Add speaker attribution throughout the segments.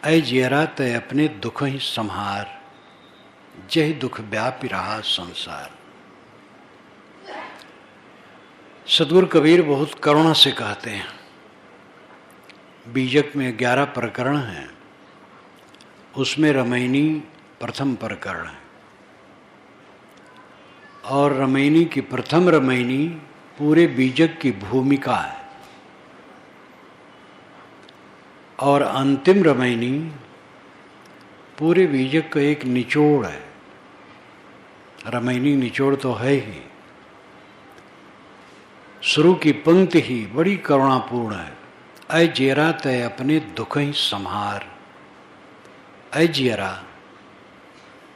Speaker 1: ऐ जियरा तय अपने दुख ही संहार, जय दुख व्यापी रहा संसार। सद्गुरु कबीर बहुत करुणा से कहते हैं। बीजक में 11 प्रकरण हैं, उसमें रामायणी प्रथम प्रकरण है। और रामायणी की प्रथम रामायणी पूरे बीजक की भूमिका है, और अंतिम रामायणी पूरे बीजक का एक निचोड़ है। रामायणी निचोड़ तो है ही। शुरू की पंक्ति ही बड़ी करुणापूर्ण है। ऐ जियरा तय अपने दुख ही संहार। ऐ जियरा,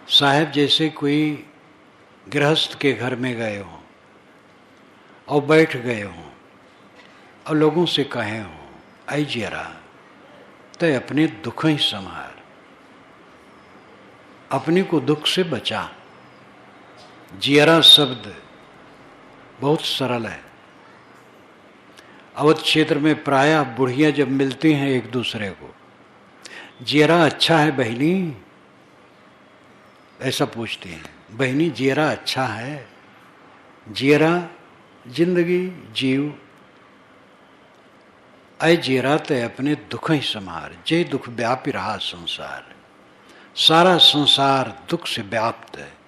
Speaker 1: साहब जैसे कोई गृहस्थ के घर में गए हों और बैठ गए हों और लोगों से कहे हों, ऐ जियरा तय अपने दुख ही संहार, अपने को दुख से बचा। जियरा शब्द बहुत सरल है। अवध क्षेत्र में प्रायः बुढ़ियां जब मिलती हैं एक दूसरे को, जियरा अच्छा है बहनी, ऐसा पूछती हैं। बहनी जियरा अच्छा है? जियरा जिंदगी जीव। ऐ जियरा तय अपने दुख ही संहार, जय दुख व्यापी रहा संसार। सारा संसार दुख से व्याप्त है।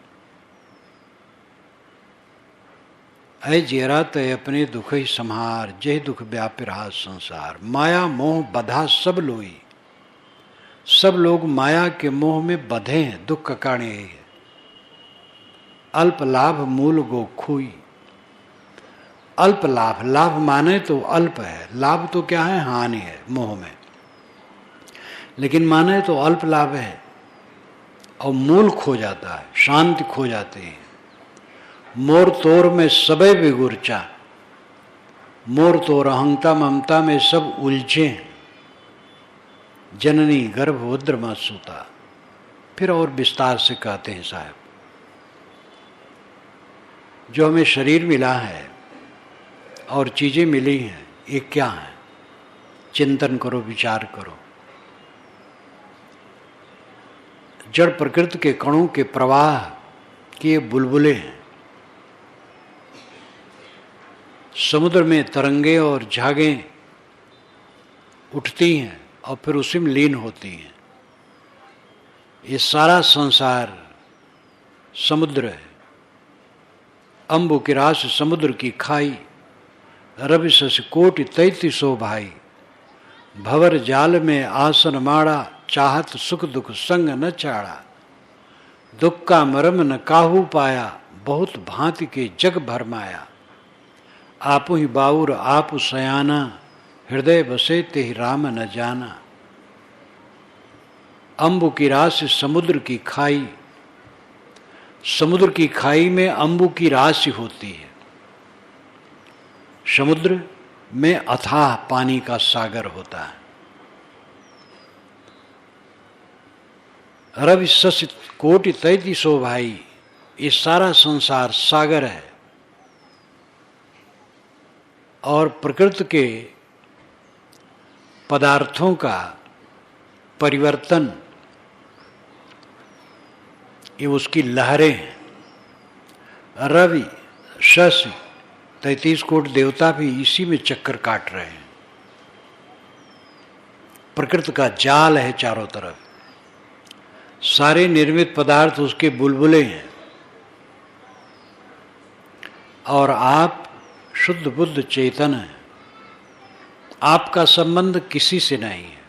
Speaker 1: ऐ जियरा तय अपने दुख ही संहार, जय दुख व्यापी रहा संसार। माया मोह बधा सब लोई, सब लोग माया के मोह में बधे हैं। दुख का कारण यही है। अल्प लाभ मूल गो खोई। अल्प लाभ, लाभ माने तो अल्प है, लाभ तो क्या है? हानि है मोह में। लेकिन माने तो अल्प लाभ है और मूल खो जाता है, शांति खो जाती है। मोर तोर में सबे बिगुरचा, मोर तोर अहंता ममता में सब उलझे। जननी गर्भ उद्र मा सूता। फिर और विस्तार से कहते हैं साहब, जो हमें शरीर मिला है और चीजें मिली हैं, ये क्या है? चिंतन करो, विचार करो। जड़ प्रकृति के कणों के प्रवाह के बुलबुले हैं। समुद्र में तरंगे और झागें उठती हैं और फिर उसी में लीन होती हैं। ये सारा संसार समुद्र है। अम्बु की रास समुद्र की खाई, रवि शश कोटि 3300 भाई। भवर जाल में आसन माड़ा, चाहत सुख दुख संग न चाड़ा। दुख का मरम न काहू पाया, बहुत भांति के जग भरमाया। आपु ही बाउर आपु सयाना, हृदय बसे ते ही राम न जाना। अम्बु की राशि समुद्र की खाई, समुद्र की खाई में अम्बु की राशि होती है। समुद्र में अथाह पानी का सागर होता है। रवि शश कोटि 3300 भाई, ये सारा संसार सागर है। और प्रकृति के पदार्थों का परिवर्तन, ये उसकी लहरें हैं। रवि शशि 33 कोटि देवता भी इसी में चक्कर काट रहे हैं। प्रकृति का जाल है चारों तरफ। सारे निर्मित पदार्थ उसके बुलबुले हैं। और आप शुद्ध बुद्ध चेतन है। आपका संबंध किसी से नहीं है।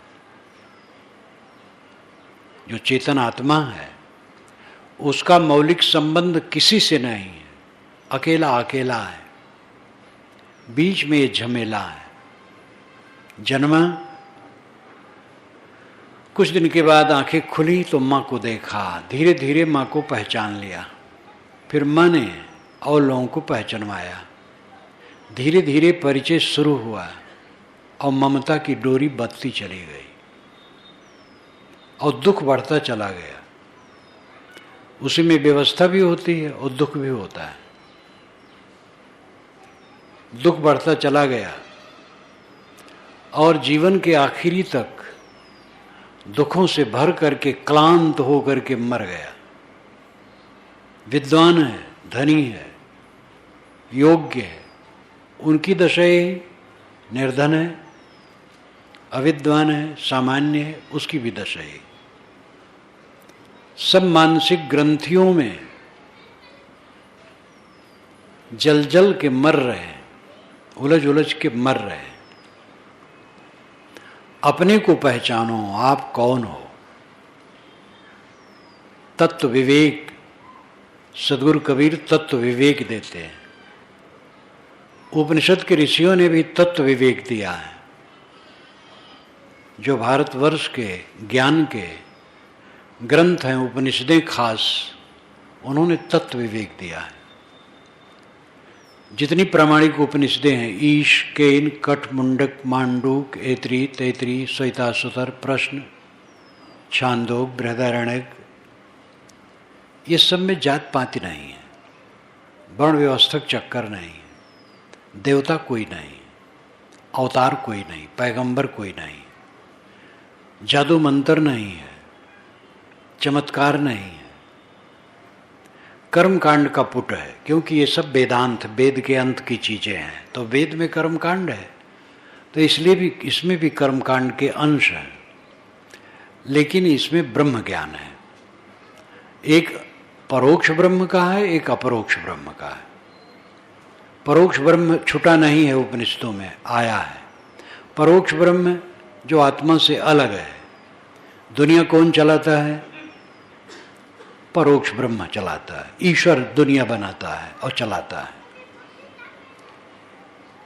Speaker 1: जो चेतन आत्मा है उसका मौलिक संबंध किसी से नहीं है। अकेला अकेला है। बीच में ये झमेला है। जन्मा, कुछ दिन के बाद आंखें खुली तो माँ को देखा। धीरे धीरे माँ को पहचान लिया। फिर माँ ने और लोगों को पहचानवाया। धीरे धीरे परिचय शुरू हुआ और ममता की डोरी बदती चली गई और दुख बढ़ता चला गया। उसी में व्यवस्था भी होती है और दुख भी होता है। दुख बढ़ता चला गया और जीवन के आखिरी तक दुखों से भर करके क्लांत हो करके मर गया। विद्वान है, धनी है, योग्य है, उनकी दशा ही, निर्धन है, अविद्वान है, सामान्य है, उसकी भी दशा ही। सब मानसिक ग्रंथियों में जल जल के मर रहे हैं, उलझ उलझ के मर रहे हैं। अपने को पहचानो, आप कौन हो। तत्व विवेक, सदगुरु कबीर तत्व विवेक देते हैं। उपनिषद के ऋषियों ने भी तत्व विवेक दिया है। जो भारतवर्ष के ज्ञान के ग्रंथ हैं, उपनिषदें खास, उन्होंने तत्व विवेक दिया है। जितनी प्रामाणिक उपनिषदें हैं, ईश, केन, कठ, मुंडक, मांडूक, ऐत्री, तैतरी, श्वेताश्वतर, प्रश्न, छांदोग, बृहदारण्यक, ये सब में जात पाति नहीं है, वर्ण व्यवस्थक चक्कर नहीं है, देवता कोई नहीं, अवतार कोई नहीं, पैगंबर कोई नहीं, जादू मंत्र नहीं है, चमत्कार नहीं है, कर्म कांड का पुट है। क्योंकि ये सब वेदांत, वेद के अंत की चीजें हैं, तो वेद में कर्म कांड है, तो इसलिए भी इसमें भी कर्म कांड के अंश हैं, लेकिन इसमें ब्रह्म ज्ञान है। एक परोक्ष ब्रह्म का है, एक अपरोक्ष ब्रह्म का है। परोक्ष ब्रह्म छुटा नहीं है, उपनिषदों में आया है। परोक्ष ब्रह्म जो आत्मा से अलग है। दुनिया कौन चलाता है? परोक्ष ब्रह्म चलाता है। ईश्वर दुनिया बनाता है और चलाता है।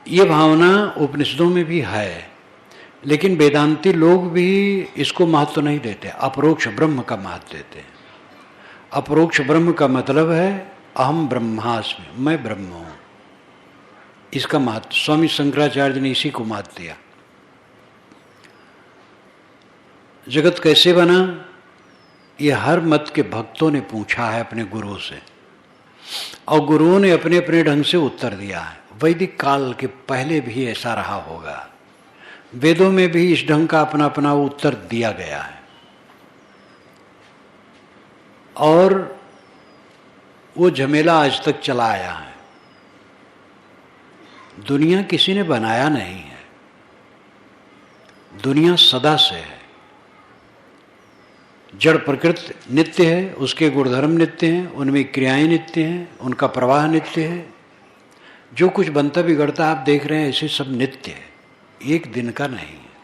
Speaker 1: ये भावना उपनिषदों में भी है, लेकिन वेदांती लोग भी इसको महत्व नहीं देते, अपरोक्ष ब्रह्म का महत्व देते हैं। अपरोक्ष ब्रह्म का मतलब है अहम ब्रह्मास्मि, मैं ब्रह्म हूं। इसका महत्व स्वामी शंकराचार्य ने इसी को महत्व दिया। जगत कैसे बना, ये हर मत के भक्तों ने पूछा है अपने गुरुओं से, और गुरुओं ने अपने अपने ढंग से उत्तर दिया है। वैदिक काल के पहले भी ऐसा रहा होगा, वेदों में भी इस ढंग का अपना अपना उत्तर दिया गया है। और वो झमेला आज तक चला आया है। दुनिया किसी ने बनाया नहीं है, दुनिया सदा से है। जड़ प्रकृति नित्य है, उसके गुणधर्म नित्य हैं, उनमें क्रियाएं नित्य हैं, उनका प्रवाह नित्य है। जो कुछ बनता बिगड़ता आप देख रहे हैं, ऐसे सब नित्य है, एक दिन का नहीं है।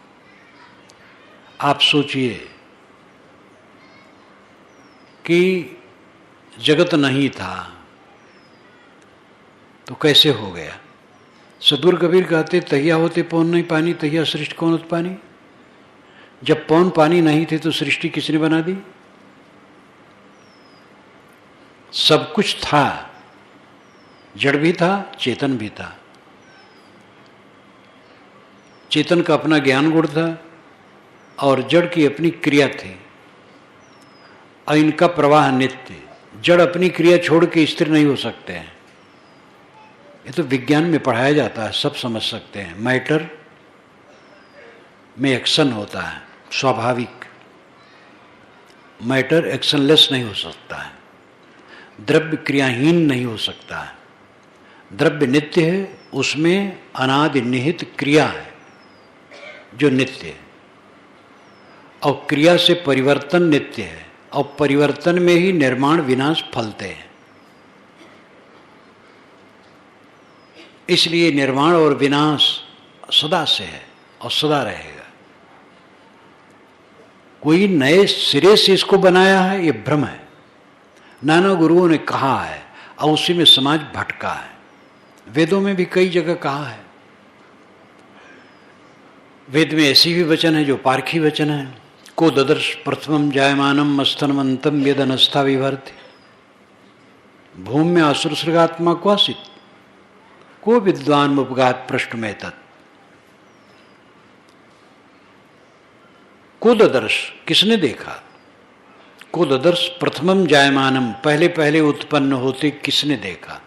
Speaker 1: आप सोचिए कि जगत नहीं था तो कैसे हो गया। सदगुरु कबीर कहते, तहिया होते पौन नहीं पानी, तहिया सृष्टि कौन उत्पानी। जब पौन पानी नहीं थे तो सृष्टि किसने बना दी? सब कुछ था, जड़ भी था, चेतन भी था। चेतन का अपना ज्ञान गुण था और जड़ की अपनी क्रिया थी, और इनका प्रवाह नित्य। जड़ अपनी क्रिया छोड़ के स्थिर नहीं हो सकते हैं। ये तो विज्ञान में पढ़ाया जाता है, सब समझ सकते हैं। मैटर में एक्शन होता है, स्वाभाविक। मैटर एक्शनलेस नहीं हो सकता है, द्रव्य क्रियाहीन नहीं हो सकता है। द्रव्य नित्य है, उसमें अनादि निहित क्रिया है जो नित्य है, और क्रिया से परिवर्तन नित्य है, और परिवर्तन में ही निर्माण विनाश फलते हैं। इसलिए निर्माण और विनाश सदा से है और सदा रहेगा। कोई नए सिरे से इसको बनाया है, ये भ्रम है। नाना गुरुओं ने कहा है और उसी में समाज भटका है। वेदों में भी कई जगह कहा है। वेद में ऐसी भी वचन है जो पारखी वचन है। को ददर्श प्रथमम जायमानम मस्तनमंतम यदनस्था विभर्ति, भूमि में असुर सृगात्मा क्वासित, को विद्वान उपगात पृष्ठ में तत्। को ददर्श किसने देखा? को ददर्श प्रथमम जायमानम, पहले पहले उत्पन्न होते किसने देखा?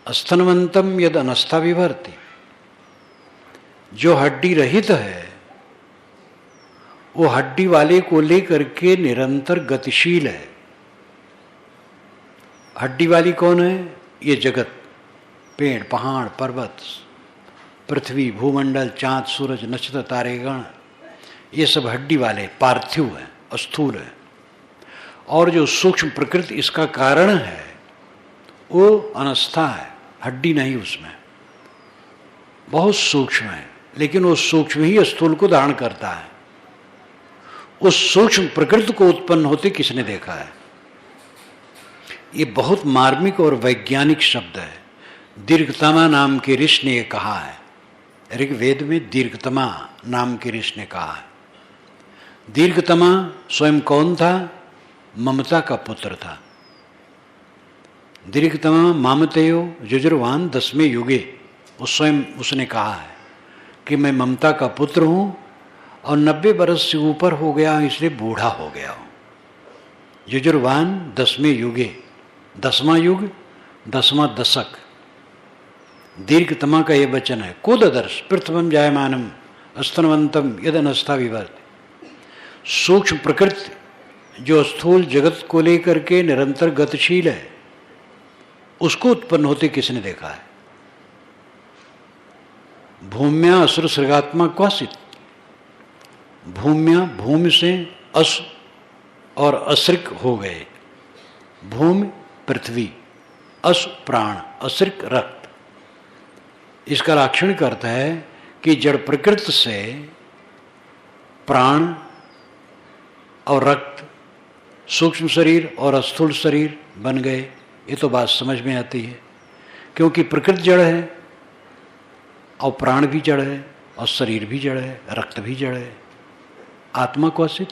Speaker 1: स्तनवंतम यद अनस्था विभर्ति, जो हड्डी रहित है वो हड्डी वाले को लेकर के निरंतर गतिशील है। हड्डी वाली कौन है? ये जगत, पेड़ पहाड़ पर्वत, पृथ्वी, भूमंडल, चांद, सूरज, नक्षत्र, तारेगण, ये सब हड्डी वाले पार्थिव है, स्थूल है। और जो सूक्ष्म प्रकृति इसका कारण है वो अनस्था है, हड्डी नहीं उसमें, बहुत सूक्ष्म है, लेकिन वो सूक्ष्म ही स्थूल को धारण करता है। उस सूक्ष्म प्रकृति को उत्पन्न होते किसने देखा है? ये बहुत मार्मिक और वैज्ञानिक शब्द है। दीर्घतमा नाम के ऋषि ने कहा है, ऋग्वेद में दीर्घतमा नाम के ऋषि ने कहा है। दीर्घतमा स्वयं कौन था? ममता का पुत्र था। दीर्घतमा मामतेयो जुजुर्वान 10वें युगे, वो स्वयं उसने कहा है कि मैं ममता का पुत्र हूं और 90 बरस से ऊपर हो गया इसलिए बूढ़ा हो गया हूं। जुजुर्वान 10वें युगे, 10वां युग, 10वां दशक। दीर्घतमा का ये वचन है। कोददर्श पृथ्वम जायमानम स्तनवंतम यदनस्था विवर्त। सूक्ष्म प्रकृति जो स्थूल जगत को लेकर के निरंतर गतिशील है, उसको उत्पन्न होते किसने देखा है? भूम्या असुर सृगात्मा क्वासित। भूम्या, भूमि से अस और असृक हो गए। भूमि पृथ्वी, अस प्राण, असृक रक्त। इसका लाक्षणिक अर्थ है कि जड़ प्रकृति से प्राण और रक्त, सूक्ष्म शरीर और स्थूल शरीर बन गए। ये तो बात समझ में आती है, क्योंकि प्रकृति जड़ है और प्राण भी जड़ है और शरीर भी जड़ है, रक्त भी जड़ है। आत्मा कौशिक,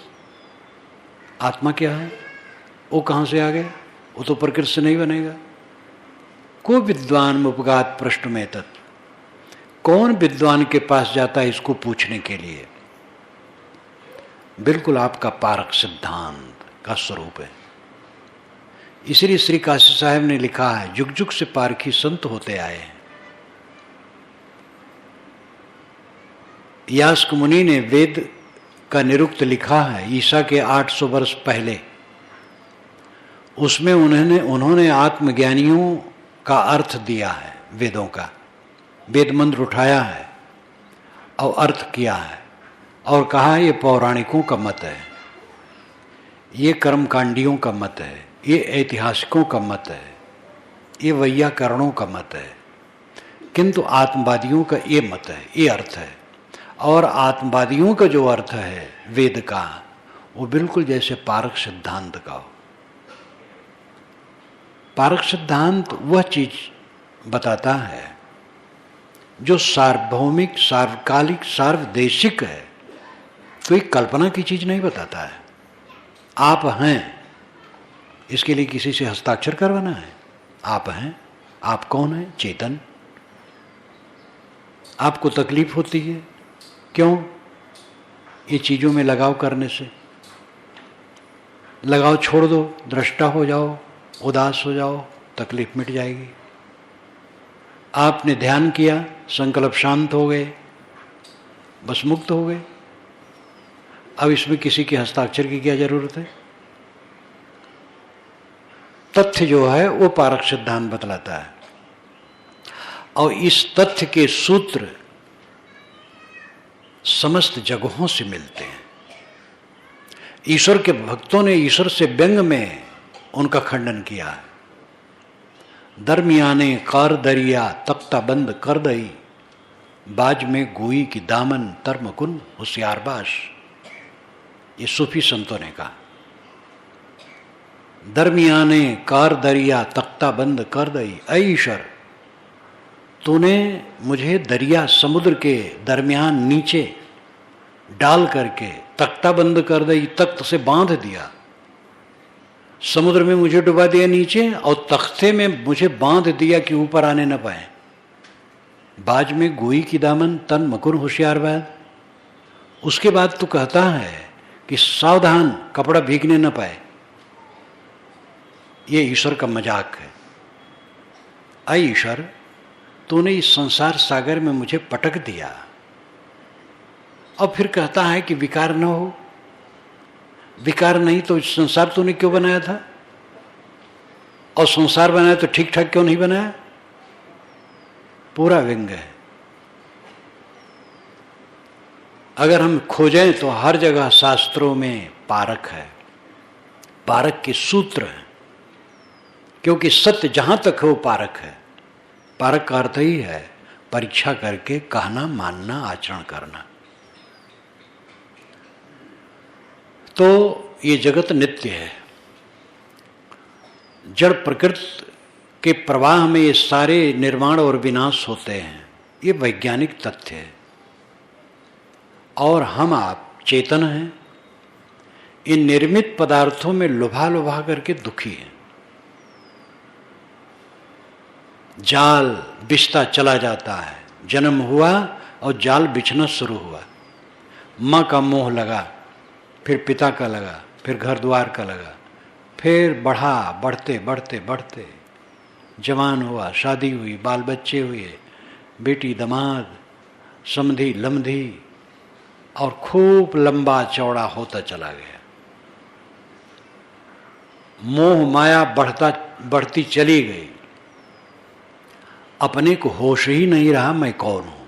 Speaker 1: आत्मा क्या है? वो कहाँ से आ गया? वो तो प्रकृति से नहीं बनेगा। को विद्वान उपगात पृष्ठ में तत्। कौन विद्वान के पास जाता है इसको पूछने के लिए? बिल्कुल आपका पारक सिद्धांत का स्वरूप है। इसलिए श्री काशी साहब ने लिखा है, जुग जुग से पारखी संत होते आए हैं। यास्क मुनि ने वेद का निरुक्त लिखा है ईसा के 800 वर्ष पहले। उसमें उन्होंने आत्मज्ञानियों का अर्थ दिया है, वेदों का। वेद मंत्र उठाया है और अर्थ किया है और कहा ये पौराणिकों का मत है, ये कर्मकांडियों का मत है, ये ऐतिहासिकों का मत है, ये वैयाकरणों का मत है, किंतु आत्मवादियों का ये मत है, ये अर्थ है। और आत्मवादियों का जो अर्थ है वेद का, वो बिल्कुल जैसे पारक सिद्धांत का हो। पारक सिद्धांत वह चीज बताता है जो सार्वभौमिक, सार्वकालिक, सार्वदेशिक है, कोई कल्पना की चीज नहीं बताता है। आप हैं, इसके लिए किसी से हस्ताक्षर करवाना है? आप हैं, आप कौन हैं? चेतन। आपको तकलीफ होती है, क्यों? ये चीजों में लगाव करने से। लगाव छोड़ दो, दृष्टा हो जाओ, उदास हो जाओ, तकलीफ मिट जाएगी। आपने ध्यान किया, संकल्प शांत हो गए, बस मुक्त हो गए। अब इसमें किसी के हस्ताक्षर की क्या जरूरत है? तथ्य जो है वो पारक सिद्धांत बतलाता है। और इस तथ्य के सूत्र समस्त जगहों से मिलते हैं। ईश्वर के भक्तों ने ईश्वर से व्यंग में उनका खंडन किया है। दरमियाने कार दरिया तख्ता बंद कर दई, बाज में गोई की दामन तरमकुन होशियारबाश। ये सूफी संतों ने कहा। दरमियाने कार दरिया तख्ता बंद कर दई, ऐ ईश्वर तूने मुझे दरिया समुद्र के दरमियान नीचे डाल करके तख्ता बंद कर दई, तख्त से बांध दिया। समुद्र में मुझे डुबा दिया नीचे और तख्ते में मुझे बांध दिया कि ऊपर आने न पाए। बाज में गोई की दामन तन मकुन होशियारबाज। उसके बाद तू कहता है कि सावधान, कपड़ा भीगने न पाए। ये ईश्वर का मजाक है। ऐ ईश्वर तूने इस संसार सागर में मुझे पटक दिया और फिर कहता है कि विकार न हो, विकार नहीं तो संसार तूने क्यों बनाया था? और संसार बनाया तो ठीक ठाक क्यों नहीं बनाया? पूरा व्यंग है। अगर हम खोजें तो हर जगह शास्त्रों में पारक है, पारक के सूत्र हैं, क्योंकि सत्य जहां तक है वो पारक है। पारक का अर्थ ही है परीक्षा करके कहना, मानना, आचरण करना। तो ये जगत नित्य है। जड़ प्रकृति के प्रवाह में ये सारे निर्माण और विनाश होते हैं, ये वैज्ञानिक तथ्य है। और हम आप चेतन हैं, इन निर्मित पदार्थों में लुभा लुभा करके दुखी हैं। जाल बिछता चला जाता है, जन्म हुआ और जाल बिछना शुरू हुआ। माँ का मोह लगा, फिर पिता का लगा, फिर घर द्वार का लगा, फिर बढ़ा, बढ़ते बढ़ते बढ़ते जवान हुआ, शादी हुई, बाल बच्चे हुए, बेटी दामाद, समधी लमधी, और खूब लंबा चौड़ा होता चला गया। मोह माया बढ़ती चली गई। अपने को होश ही नहीं रहा मैं कौन हूं,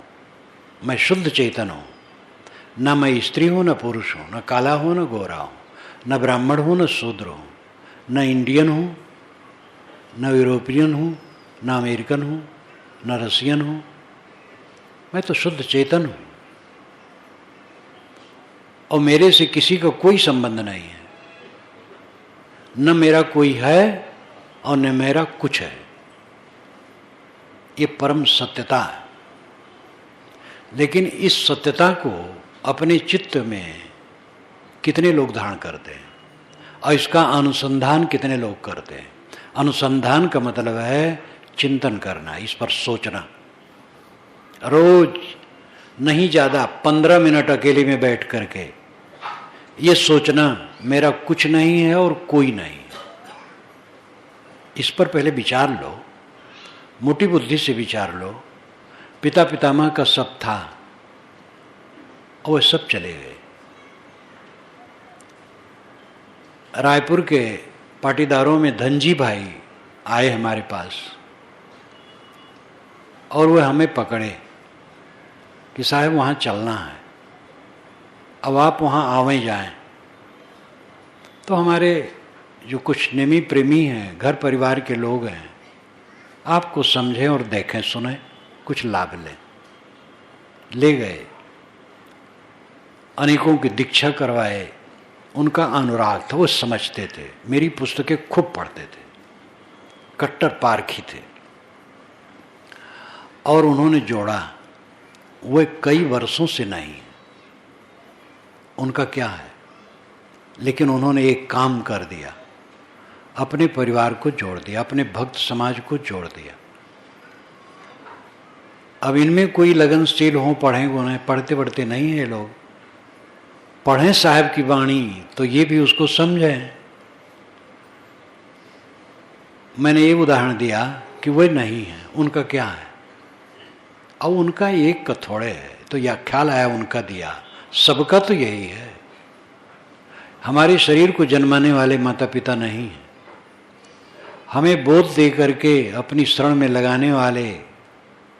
Speaker 1: मैं शुद्ध चेतन हूं। न मैं स्त्री हूं, न पुरुष हूं, न काला हूं, न गोरा हूं, न ब्राह्मण हूं, न शूद्र हूं, न इंडियन हूं, न यूरोपियन हूं, न अमेरिकन हूं, न रसियन हूं। मैं तो शुद्ध चेतन हूं और मेरे से किसी का कोई संबंध नहीं है। न मेरा कोई है और न मेरा कुछ है। ये परम सत्यता है। लेकिन इस सत्यता को अपने चित्त में कितने लोग धारण करते हैं और इसका अनुसंधान कितने लोग करते हैं? अनुसंधान का मतलब है चिंतन करना, इस पर सोचना। रोज नहीं ज़्यादा 15 मिनट अकेले में बैठ करके ये सोचना मेरा कुछ नहीं है और कोई नहीं। इस पर पहले विचार लो, मोटी बुद्धि से विचार लो। पिता पितामह का सब था और वे सब चले गए। रायपुर के पाटीदारों में धनजी भाई आए हमारे पास और वे हमें पकड़े कि साहब वहाँ चलना है, अब आप वहाँ आवे जाएं। तो हमारे जो कुछ नेमी प्रेमी हैं, घर परिवार के लोग हैं, आपको समझें और देखें, सुने, कुछ लाभ लें। ले गए, अनेकों की दीक्षा करवाए। उनका अनुराग था, वो समझते थे, मेरी पुस्तकें खूब पढ़ते थे, कट्टर पारखी थे। और उन्होंने जोड़ा, वो कई वर्षों से नहीं, उनका क्या है, लेकिन उन्होंने एक काम कर दिया, अपने परिवार को जोड़ दिया, अपने भक्त समाज को जोड़ दिया। अब इनमें कोई लगनशील हो, पढ़ेंगे उन्हें, पढ़ते पढ़ते नहीं है लोग। पढ़ें साहब की वाणी तो ये भी उसको समझें। मैंने ये उदाहरण दिया कि वे नहीं है, उनका क्या है। अब उनका एक का थोड़े है, तो यह ख्याल आया उनका दिया, सबका तो यही है। हमारे शरीर को जन्माने वाले माता पिता नहीं है, हमें बोध दे करके अपनी शरण में लगाने वाले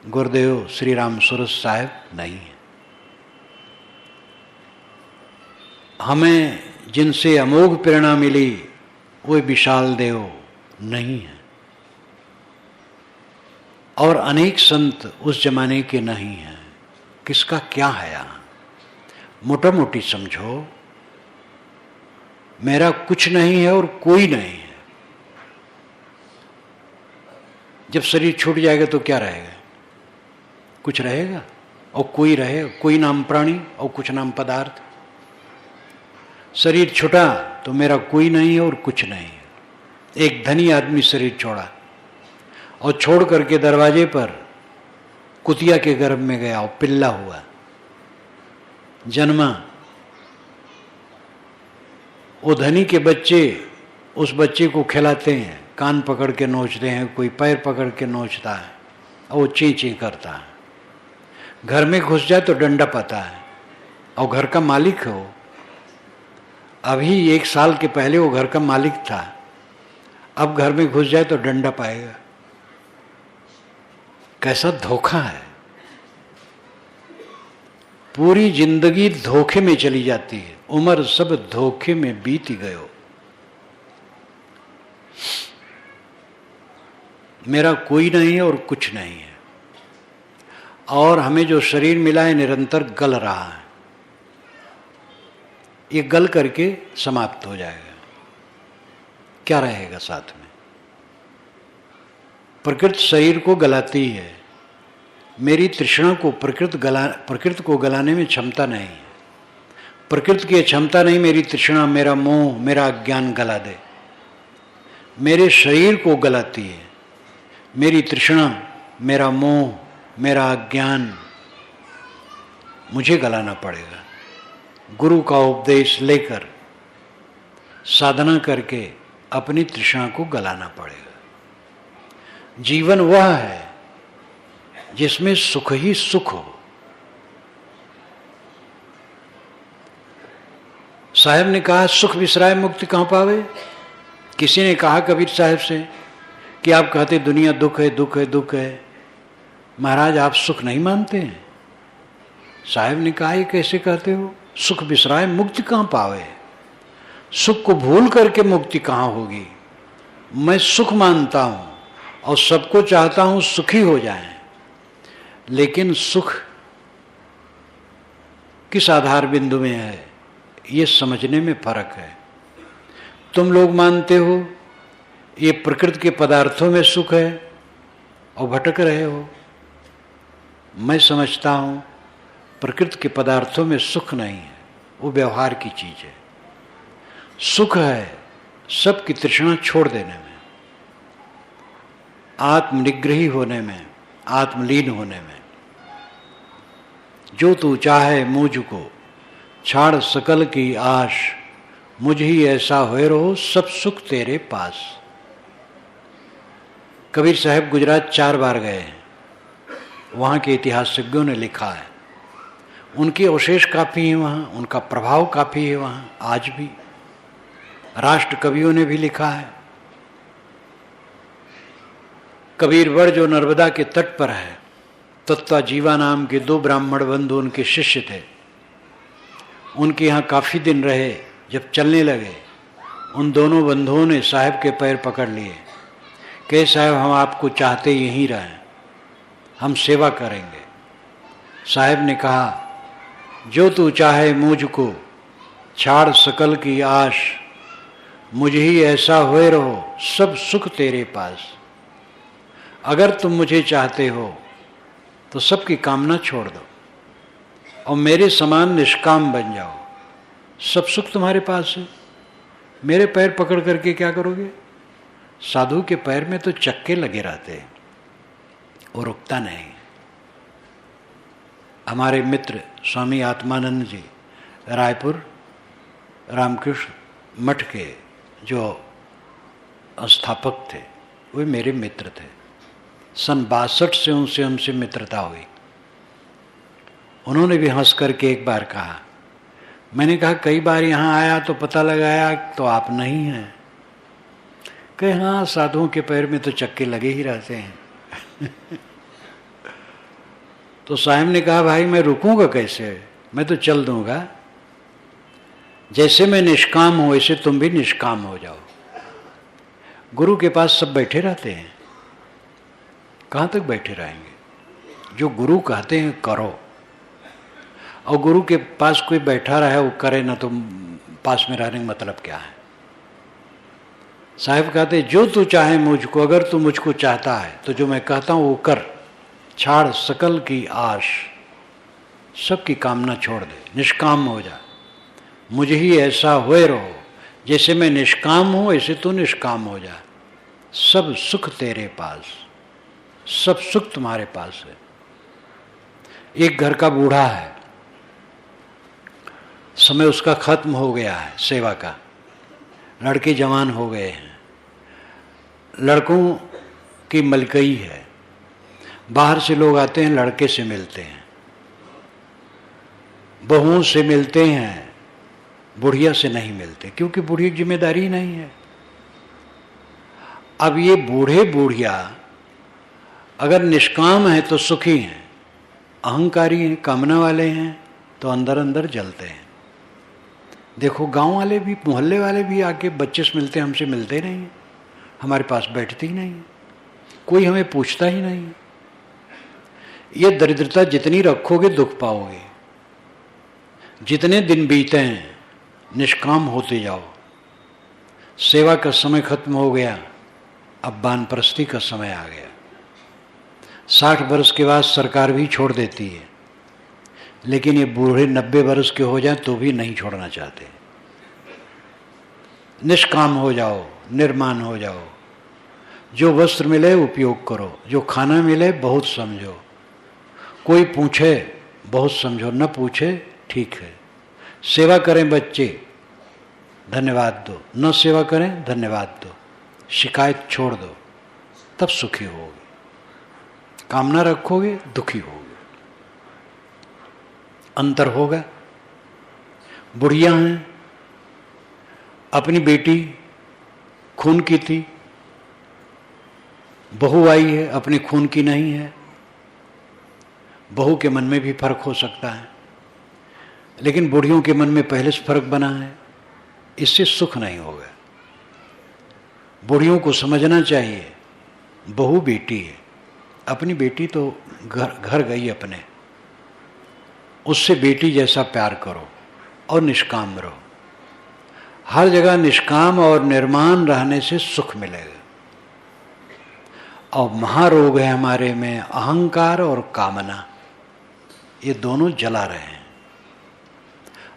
Speaker 1: गुरुदेव श्री राम सूरत साहब नहीं है। हमें जिनसे अमोघ प्रेरणा मिली वो विशाल देव नहीं है। और अनेक संत उस जमाने के नहीं हैं। किसका क्या है यहाँ? मोटा मोटी समझो, मेरा कुछ नहीं है और कोई नहीं है। जब शरीर छूट जाएगा तो क्या रहेगा? कुछ रहेगा और कोई रहेगा। कोई नाम प्राणी और कुछ नाम पदार्थ। शरीर छूटा तो मेरा कोई नहीं है और कुछ नहीं है। एक धनी आदमी शरीर छोड़ा और छोड़ करके दरवाजे पर कुतिया के गर्भ में गया और पिल्ला हुआ, जन्मा। वो धनी के बच्चे उस बच्चे को खिलाते हैं, कान पकड़ के नोचते हैं, कोई पैर पकड़ के नोचता है और वो ची ची करता है। घर में घुस जाए तो डंडा पाता है और घर का मालिक हो। अभी 1 साल के पहले वो घर का मालिक था, अब घर में घुस जाए तो डंडा पाएगा। कैसा धोखा है। पूरी जिंदगी धोखे में चली जाती है, उम्र सब धोखे में बीती गयो। मेरा कोई नहीं है और कुछ नहीं है, और हमें जो शरीर मिला है निरंतर गल रहा है। ये गल करके समाप्त हो जाएगा, क्या रहेगा साथ में? प्रकृति शरीर को गलाती है। मेरी तृष्णा को प्रकृति को गलाने में क्षमता नहीं है। प्रकृति की क्षमता नहीं मेरी तृष्णा, मेरा मोह, मेरा अज्ञान गला दे। मेरे शरीर को गलाती है मेरी तृष्णा, मेरा मोह, मेरा अज्ञान। मुझे गलाना पड़ेगा। गुरु का उपदेश लेकर साधना करके अपनी तृष्णा को गलाना पड़ेगा। जीवन वह है जिसमें सुख ही सुख हो। साहब ने कहा सुख विसराय मुक्ति कहां पावे? किसी ने कहा कबीर साहब से कि आप कहते दुनिया दुख है, दुख है, दुख है। महाराज आप सुख नहीं मानते हैं? साहब ने कहा ये कैसे कहते हो? सुख विसराय मुक्ति कहां पावे? सुख को भूल करके मुक्ति कहां होगी? मैं सुख मानता हूं और सबको चाहता हूं सुखी हो जाएं, लेकिन सुख किस आधार बिंदु में है ये समझने में फर्क है। तुम लोग मानते हो ये प्रकृति के पदार्थों में सुख है और भटक रहे हो। मैं समझता हूं प्रकृति के पदार्थों में सुख नहीं है, वो व्यवहार की चीज है। सुख है सबकी तृष्णा छोड़ देने में, आत्मनिग्रही होने में, आत्मलीन होने में। जो तू चाहे मुझको छाड़ सकल की आश, मुझ ही ऐसा होए रहो सब सुख तेरे पास। कबीर साहब गुजरात 4 बार गए हैं। वहाँ के इतिहासज्ञों ने लिखा है, उनके अवशेष काफ़ी हैं वहाँ, उनका प्रभाव काफ़ी है वहाँ आज भी। राष्ट्र कवियों ने भी लिखा है। कबीरवड़ जो नर्मदा के तट पर है, तत्वा जीवा नाम के 2 ब्राह्मण बंधु उनके शिष्य थे। उनके यहाँ काफ़ी दिन रहे। जब चलने लगे उन दोनों बंधुओं ने साहब के पैर पकड़ लिए। कहे साहब हम आपको चाहते यहीं रहें, हम सेवा करेंगे। साहब ने कहा जो तू चाहे मुझको छाड़ सकल की आश, मुझ ही ऐसा होए रहो सब सुख तेरे पास। अगर तुम मुझे चाहते हो तो सबकी कामना छोड़ दो और मेरे समान निष्काम बन जाओ, सब सुख तुम्हारे पास है। मेरे पैर पकड़ करके क्या करोगे? साधु के पैर में तो चक्के लगे रहते हैं, वो रुकता नहीं। हमारे मित्र स्वामी आत्मानंद जी रायपुर रामकृष्ण मठ के जो स्थापक थे, वे मेरे मित्र थे। सन 62 से उनसे हमसे मित्रता हुई। उन्होंने भी हंस करके एक बार कहा, मैंने कहा कई बार यहाँ आया तो पता लगाया तो आप नहीं हैं। कहे हाँ साधुओं के पैर में तो चक्के लगे ही रहते हैं। तो साहब ने कहा भाई मैं रुकूंगा कैसे, मैं तो चल दूंगा। जैसे मैं निष्काम हूं वैसे तुम भी निष्काम हो जाओ। गुरु के पास सब बैठे रहते हैं, कहाँ तक बैठे रहेंगे? जो गुरु कहते हैं करो, और गुरु के पास कोई बैठा रहे वो करे ना, तो पास में रहने का मतलब क्या है? साहब कहते जो तू चाहे मुझको, अगर तू मुझको चाहता है तो जो मैं कहता हूँ वो कर। छाड़ सकल की आश, सबकी कामना छोड़ दे, निष्काम हो जा। मुझे ही ऐसा होए रहो, जैसे मैं निष्काम हूँ ऐसे तू निष्काम हो जा। सब सुख तेरे पास, सब सुख तुम्हारे पास है। एक घर का बूढ़ा है, समय उसका खत्म हो गया है सेवा का, लड़के जवान हो गए हैं, लड़कों की मलकई है, बाहर से लोग आते हैं लड़के से मिलते हैं, बहुओं से मिलते हैं, बुढ़िया से नहीं मिलते, क्योंकि बुढ़िया की जिम्मेदारी ही नहीं है। अब ये बूढ़े बूढ़िया अगर निष्काम है तो सुखी हैं, अहंकारी हैं, कामना वाले हैं तो अंदर अंदर जलते हैं। देखो गांव वाले भी, मोहल्ले वाले भी आके बच्चे से मिलते, हमसे मिलते नहीं हैं, हमारे पास बैठते ही नहीं है, कोई हमें पूछता ही नहीं है। ये दरिद्रता जितनी रखोगे दुख पाओगे। जितने दिन बीते हैं निष्काम होते जाओ। सेवा का समय खत्म हो गया, अब वानप्रस्थी का समय आ गया। 60 वर्ष के बाद सरकार भी छोड़ देती है, लेकिन ये बूढ़े 90 वर्ष के हो जाए तो भी नहीं छोड़ना चाहते। निष्काम हो जाओ, निर्माण हो जाओ। जो वस्त्र मिले उपयोग करो, जो खाना मिले बहुत समझो, कोई पूछे बहुत समझो, न पूछे ठीक है। सेवा करें बच्चे, धन्यवाद दो, न सेवा करें धन्यवाद दो, शिकायत छोड़ दो, तब सुखी होगे। कामना रखोगे दुखी होगे, अंतर होगा। बुढ़िया हैं, अपनी बेटी खून की थी, बहू आई है अपने खून की नहीं है। बहू के मन में भी फर्क हो सकता है, लेकिन बुढ़ियों के मन में पहले से फर्क बना है, इससे सुख नहीं होगा। बुढ़ियों को समझना चाहिए बहू बेटी है, अपनी बेटी तो घर गई अपने, उससे बेटी जैसा प्यार करो और निष्काम रहो। हर जगह निष्काम और निर्माण रहने से सुख मिलेगा। और महारोग है हमारे में अहंकार और कामना, ये दोनों जला रहे हैं।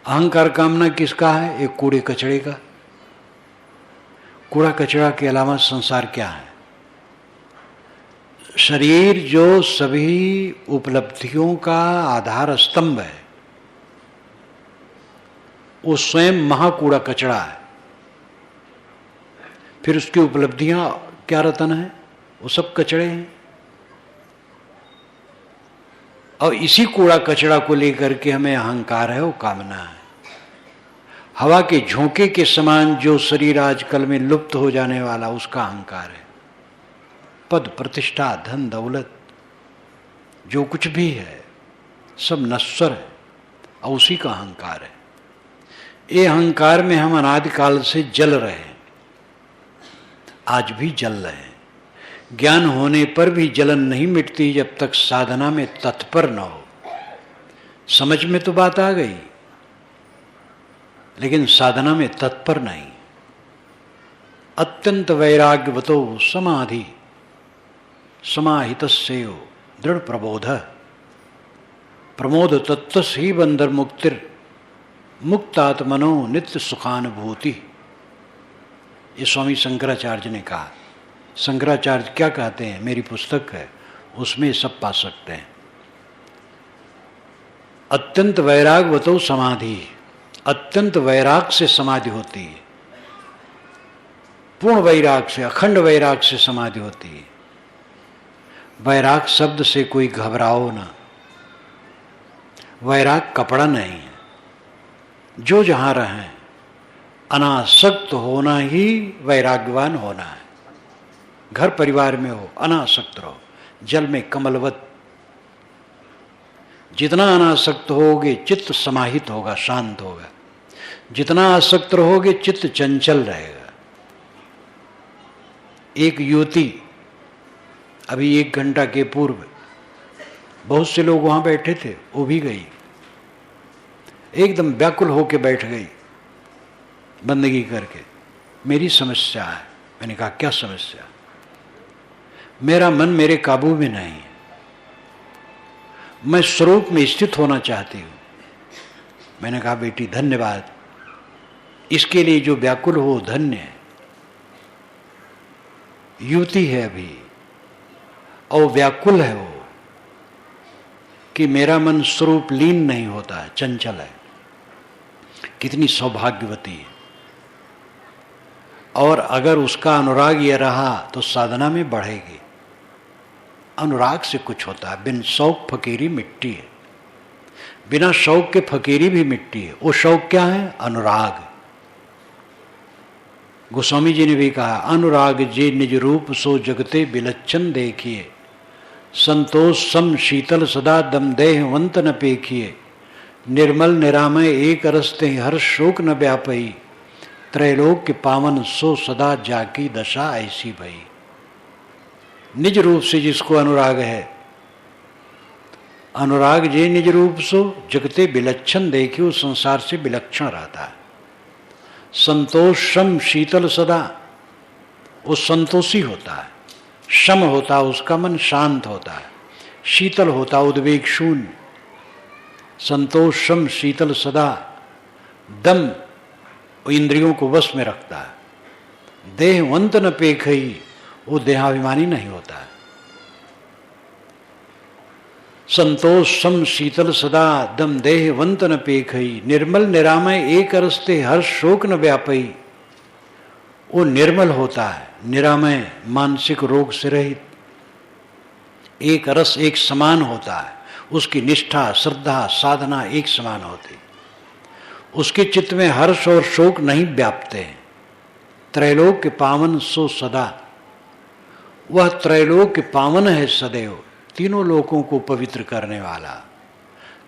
Speaker 1: अहंकार कामना किसका है? एक कूड़े कचड़े का। कूड़ा कचड़ा के अलावा संसार क्या है? शरीर जो सभी उपलब्धियों का आधार स्तंभ है, वो स्वयं महाकूड़ा कचड़ा है। फिर उसकी उपलब्धियां क्या रतन है? वो सब कचड़े हैं। और इसी कूड़ा कचड़ा को लेकर के हमें अहंकार है, वो कामना है। हवा के झोंके के समान जो शरीर आजकल में लुप्त हो जाने वाला, उसका अहंकार है। पद प्रतिष्ठा धन दौलत जो कुछ भी है सब नश्वर है, और उसी का अहंकार है। ये अहंकार में हम अनादिकाल से जल रहे हैं, आज भी जल रहे हैं। ज्ञान होने पर भी जलन नहीं मिटती जब तक साधना में तत्पर न हो। समझ में तो बात आ गई, लेकिन साधना में तत्पर नहीं। अत्यंत वैराग्यवतो समाधि समाहितस्यो दृढ़ प्रबोध प्रमोद तत्वस ही बंदर मुक्तिर मुक्तात्मनो नित्य सुखानुभूति। ये स्वामी शंकराचार्य ने कहा। शंकराचार्य क्या कहते हैं? मेरी पुस्तक है, उसमें सब पा सकते हैं। अत्यंत वैराग्यवतो समाधि, अत्यंत वैराग से समाधि होती है। पूर्ण वैराग से, अखंड वैराग से समाधि होती है। वैराग शब्द से कोई घबराओ ना। वैराग कपड़ा नहीं है। जो जहां रहें, अनासक्त होना ही वैराग्यवान होना है। घर परिवार में हो, अनासक्त रहो। जल में कमलवत, जितना अनासक्त होगे चित्त समाहित होगा, शांत होगा। जितना आसक्त रहोगे चित्त चंचल रहेगा। एक युवती अभी 1 घंटा के पूर्व, बहुत से लोग वहां बैठे थे, वो भी गई, एकदम व्याकुल होके बैठ गई बंदगी करके। मेरी समस्या है। मैंने कहा क्या समस्या? मेरा मन मेरे काबू में नहीं है, मैं स्वरूप में स्थित होना चाहती हूं। मैंने कहा बेटी धन्यवाद, इसके लिए जो व्याकुल हो धन्य है। युवती है अभी और व्याकुल है वो कि मेरा मन स्वरूप लीन नहीं होता है, चंचल है। कितनी सौभाग्यवती है। और अगर उसका अनुराग ये रहा तो साधना में बढ़ेगी। अनुराग से कुछ होता है, बिन शौक फकीरी मिट्टी है। बिना शौक के फकीरी भी मिट्टी है। वो शौक क्या है? अनुराग। गोस्वामी जी ने भी कहा, अनुराग जे निज रूप सो जगते विलक्षण देखिए, संतोष सम शीतल सदा दम देह वंत न पेखिए, निर्मल निरामय एक रसते हर शोक न व्यापई, त्रैलोक के पावन सो सदा जाकी दशा ऐसी भई। निज रूप से जिसको अनुराग है, अनुराग जे निज रूप सो जगते विलक्षण देखिए, उस संसार से विलक्षण रहता है। संतोष सम शीतल सदा, वो संतोषी होता है, शम होता है, उसका मन शांत होता है, शीतल होता है, उद्वेग शून्य। संतोष सम शीतल सदा, दम इंद्रियों को वश में रखता है, देहवंत न पेखई, वो देहाभिमानी नहीं होता है। संतोष सम शीतल सदा दम देहवंत न पेखई, निर्मल निरामय एक रसते हर शोक न व्यापई, वो निर्मल होता है, निरामय मानसिक रोग से रहित, एक रस एक समान होता है, उसकी निष्ठा श्रद्धा साधना एक समान होती, उसके चित्त में हर्ष और शोक नहीं व्यापते हैं। त्रैलोक के पावन सो सदा, वह त्रैलोक के पावन है सदैव, तीनों लोकों को पवित्र करने वाला।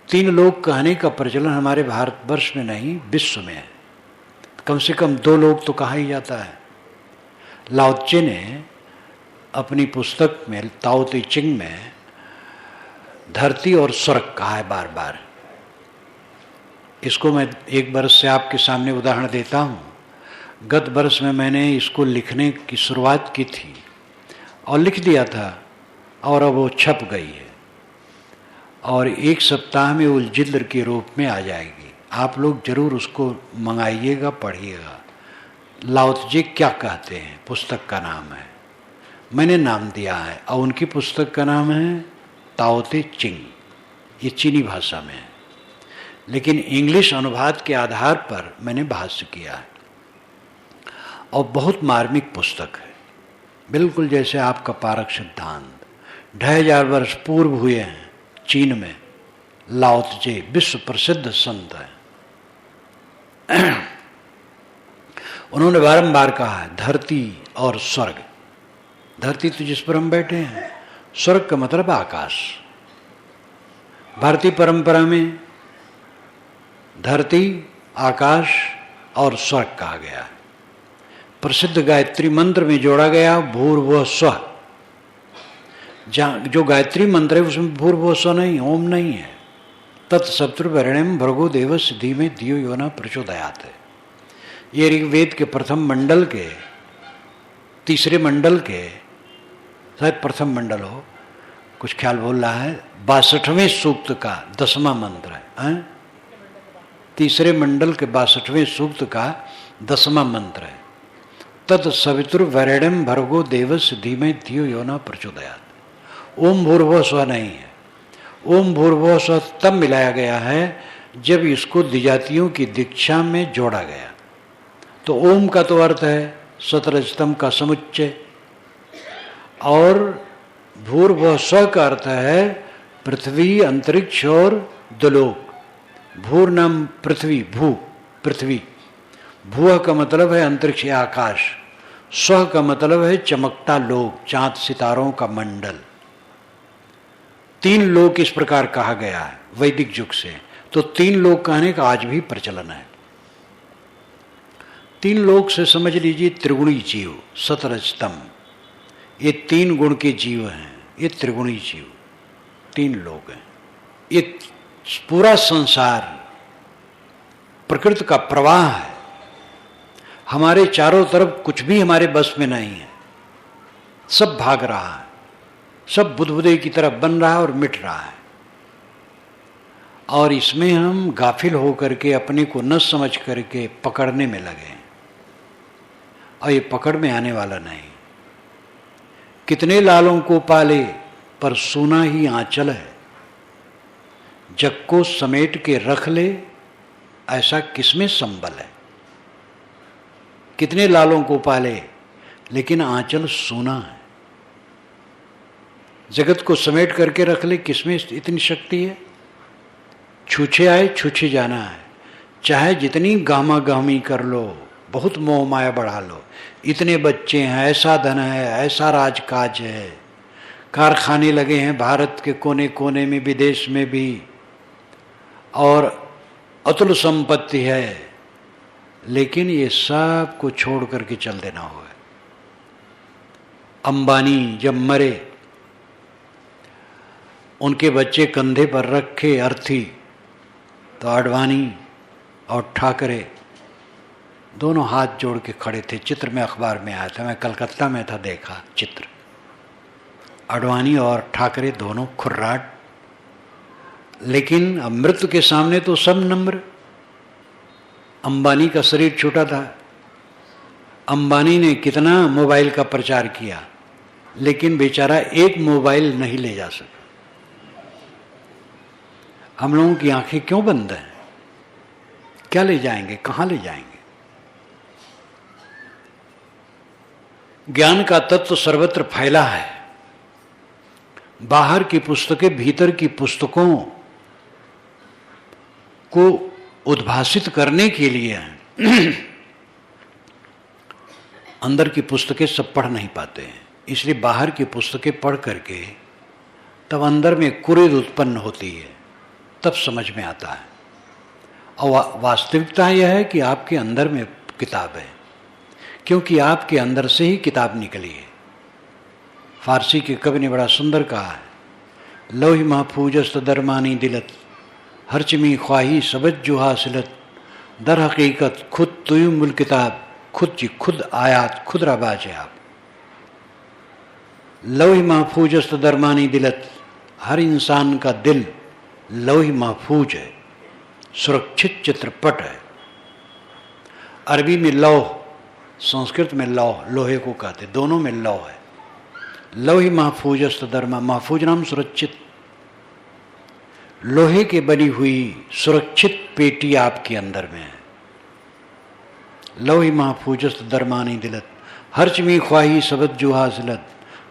Speaker 1: तीन लोक कहने का प्रचलन हमारे भारतवर्ष में नहीं, विश्व में है। कम से कम 2 लोक तो कहा ही जाता है। लाओ त्से ने अपनी पुस्तक में ताओ ते चिंग में धरती और स्वर्ग कहा है बार बार। इसको मैं एक बरस से आपके सामने उदाहरण देता हूँ। गत बरस में मैंने इसको लिखने की शुरुआत की थी और लिख दिया था, और अब वो छप गई है और 1 सप्ताह में उलजिल्र के रूप में आ जाएगी। आप लोग जरूर उसको मंगाइएगा, पढ़िएगा। लाओ त्से क्या कहते हैं, पुस्तक का नाम है, मैंने नाम दिया है, और उनकी पुस्तक का नाम है ताओ ते चिंग। ये चीनी भाषा में है, लेकिन इंग्लिश अनुवाद के आधार पर मैंने भाष्य किया है, और बहुत मार्मिक पुस्तक है, बिल्कुल जैसे आपका पारक सिद्धांत। 2500 वर्ष पूर्व हुए हैं चीन में। लाओ त्से विश्व प्रसिद्ध संत है। उन्होंने बारंबार कहा है धरती और स्वर्ग। धरती तो जिस पर हम बैठे हैं, स्वर्ग का मतलब आकाश। भारतीय परंपरा में धरती, आकाश और स्वर्ग कहा गया है। प्रसिद्ध गायत्री मंत्र में जोड़ा गया भूर्भुवः स्वः। जो गायत्री मंत्र है उसमें भूर्भुवः स्वः नहीं, ओम नहीं है। तत्सवितुर्वरेण्यं भर्गो देवस्य धीमहि धियो यो नः प्रचोदयात् है। ये ऋग्वेद के प्रथम मंडल के, तीसरे मंडल के, शायद प्रथम मंडल हो, कुछ ख्याल बोल रहा है, 62वें सूक्त का 10वां मंत्र है। तीसरे मंडल के 62वें सूक्त का 10वां मंत्र है। तत्सवितुर्वरेण्यं भर्गो देवस्य धीमहि धियो यो नः प्रचोदयात्। ओम भूर्भुवः स्वः नहीं है। ओम भूर्भुवः स्वः तब मिलाया गया है जब इसको द्विजातियों की दीक्षा में जोड़ा गया। तो ओम का तो अर्थ है सतरजतम का समुच्चय, और भूर्भुवः स्वः का अर्थ है पृथ्वी, अंतरिक्ष और द्युलोक। भूर नाम पृथ्वी, भू पृथ्वी, भूः का मतलब है अंतरिक्ष या आकाश, स्वः का मतलब है चमकता लोक, चांद सितारों का मंडल। 3 लोक इस प्रकार कहा गया है वैदिक युग से। तो 3 लोक कहने का आज भी प्रचलन है। 3 लोक से समझ लीजिए त्रिगुणी जीव, सतरजतम, ये 3 गुण के जीव हैं, ये त्रिगुणी जीव 3 लोक हैं। ये पूरा संसार प्रकृति का प्रवाह है। हमारे चारों तरफ कुछ भी हमारे बस में नहीं है, सब भाग रहा है, सब बुदबुदे की तरफ बन रहा है और मिट रहा है। और इसमें हम गाफिल होकर के अपने को न समझ करके पकड़ने में लगे, और ये पकड़ में आने वाला नहीं। कितने लालों को पाले पर सोना ही आंचल है, जग को समेट के रख ले ऐसा किसमें संबल है। कितने लालों को पाले लेकिन आंचल सोना है। जगत को समेट करके रख ले, किसमें इतनी शक्ति है? छूछे आए छूछे जाना है, चाहे जितनी गामा गामी कर लो, बहुत मोह माया बढ़ा लो, इतने बच्चे हैं, ऐसा धन है, ऐसा राजकाज है, कारखाने लगे हैं भारत के कोने कोने में, विदेश में भी, और अतुल संपत्ति है, लेकिन ये सब को छोड़ करके चल देना होगा। अंबानी जब मरे, उनके बच्चे कंधे पर रखे अर्थी, तो आडवाणी और ठाकरे दोनों हाथ जोड़ के खड़े थे। चित्र में अखबार में आया था, मैं कलकत्ता में था, देखा चित्र। आडवाणी और ठाकरे दोनों खुर्राट, लेकिन अब मृत्यु के सामने तो सब नम्र। अंबानी का शरीर छोटा था, अंबानी ने कितना मोबाइल का प्रचार किया, लेकिन बेचारा एक मोबाइल नहीं ले जा सका। हम लोगों की आंखें क्यों बंद हैं? क्या ले जाएंगे, कहां ले जाएंगे? ज्ञान का तत्व सर्वत्र फैला है। बाहर की पुस्तकें भीतर की पुस्तकों को उद्भासित करने के लिए हैं। अंदर की पुस्तकें सब पढ़ नहीं पाते हैं, इसलिए बाहर की पुस्तकें पढ़ करके तब अंदर में कुरेद उत्पन्न होती है, तब समझ में आता है। और वास्तविकता यह है कि आपके अंदर में किताब है, क्योंकि आपके अंदर से ही किताब निकली है। फारसी के कवि ने बड़ा सुंदर कहा है, लौह महफूजस्त दरमानी दिलत, हरचमी ख्वाही सबज जो हासिलत, दर हकीकत खुद तुयुमुल किताब, खुद जी खुद आयात खुद रबाज है आप। लौह महफूजस्त दरमानी दिलत, हर इंसान का दिल लौह महफूज है, सुरक्षित चित्रपट है। अरबी में लौह, संस्कृत में लौह, लोहे को कहते, दोनों में लौह है। लौह महफूजस्त दरमा, महफूज नाम सुरक्षित, लोहे के बनी हुई सुरक्षित पेटी आपके अंदर में है। लौह महफूजस्त दरमानी दिलत, हरचमी ख्वाही सबद जो हासिलत,